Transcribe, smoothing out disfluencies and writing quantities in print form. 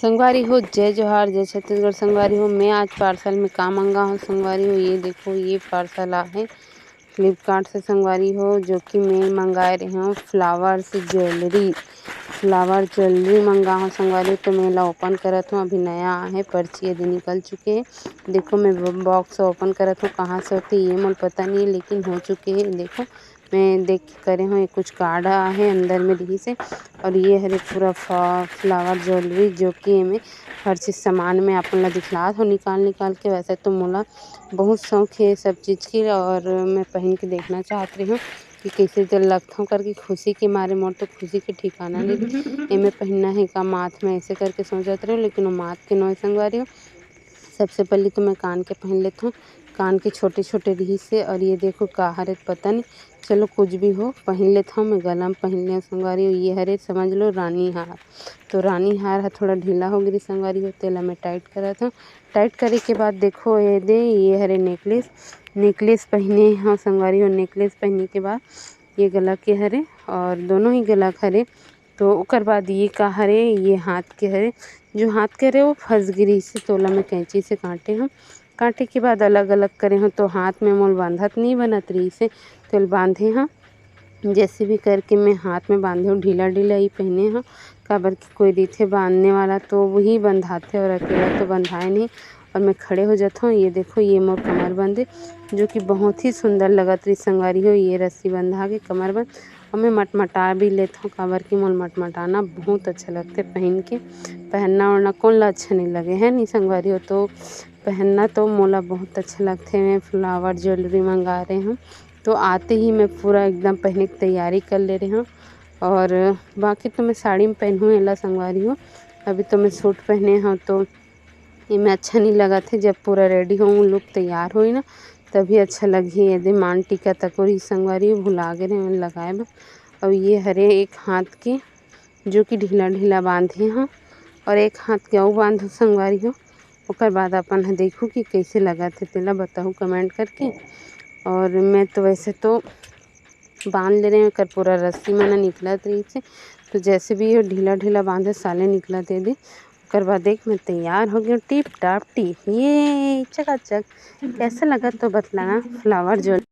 संगवारी हो जय जोहार जय छत्तीसगढ़। संगवारी हो मैं आज पार्सल में का मंगा हूँ। संगवारी हो ये देखो ये पार्सल आहे फ्लिपकार्ट से। संगवारी हो जो कि मैं मंगाए रही हूँ फ्लावर ज्वेलरी मंगा हूँ। संगवारी हो तो मैं ला ओपन करत हूँ। अभी नया है, पर्ची यदि निकल चुके हैं। देखो मैं बॉक्स ओपन करत हूँ, कहाँ से होते ये मोल पता नहीं है लेकिन हो चुके हैं। देखो मैं देख के करे हूँ, कुछ कार्ड है अंदर में रही से। और ये हरे पूरा फ्लावर ज्वेलरी जो कि में हर चीज़ सामान में अपन ला दिखलात हो निकाल के। वैसे तो मोला बहुत शौक है सब चीज़ की और मैं पहन के देखना चाहत रही हूँ कि कैसे जल लगता हूँ करके। खुशी के मारे मोर तो खुशी के ठिकाना नहीं एमे पहनना है का माथ में ऐसे करके सोचत रही हूँ, लेकिन वो माथ के नोए संगवारी हो। सबसे पहले तो मैं कान के पहन लेती हूँ, कान के छोटे छोटे रही से। और ये देखो का हरे पता नहीं, चलो कुछ भी हो पहन लेता हूँ। मैं गला में पहन लिया संगवारी हो, ये हरे समझ लो रानी हार। तो रानी हार है थोड़ा ढीला हो गई संगवारी हो, तेला मैं टाइट करा था। टाइट करे के बाद देखो ये हरे नेकलेस पहने हाँ संगवारी हो। नेकलेस पहनने के बाद ये गला के हरे और दोनों ही गला हरे। तो ओकर बाद ये का हरे ये हाथ के हरे, जो हाथ के हरे वो फंस गिरी से तोला में कैंची से काटे हम। काटे के बाद अलग अलग करे हूँ तो हाथ में मोल बांधत नहीं बनत रही से तो बांधे हाँ। जैसे भी करके मैं हाथ में बांधे हूँ, ढीला ही पहने हाँ। काबर की कोई रहीथे बांधने वाला तो वही बंधाते और अकेला तो बंधाए नहीं। और मैं खड़े हो जाता हूँ। ये देखो ये मोर कमर बंद जो कि बहुत ही सुंदर लगत रही संगवारी हो। ये रस्सी बंधा के कमर बंद और मैं मटमटा भी लेता हूँ। काबर की मोल मटमटाना बहुत अच्छा लगते पहन के। पहनना ओढ़ना कौन ला अच्छा नहीं लगे है नहीं संगवारी हो। तो पहनना तो मोला बहुत अच्छा लगते। मैं फ्लावर ज्वेलरी मंगा रहे हूँ तो आते ही मैं पूरा एकदम पहनने की तैयारी कर ले रही हूँ। और बाकी तो मैं साड़ी में पहनूँ एला संगवारी हूँ। अभी तो मैं सूट पहने हूँ तो ये में अच्छा नहीं लगा थे। जब पूरा रेडी हूँ लुक तैयार हुई ना तभी अच्छा लगी। यदि मान टीका तकोरी संगवारी हो भुला गए रहे लगाए बा। और ये हरे एक हाथ के जो कि ढीला बांधे हाँ और एक हाथ के अऊ बांधो संगवारी हो। ओकर बाद अपन ह देखूँ कि कैसे लगा थे तेला बताऊँ कमेंट करके। और मैं तो वैसे तो बांध ले रहे हैं कर पूरा रस्सी मना निकलत रही से। तो जैसे भी ये ढीला बांधे साले निकला दे ओकर बाद देख मैं तैयार हो गई टिप टाप टी ये चकाचक। कैसा लगा तो बतलाना फ्लावर ज्वेलरी।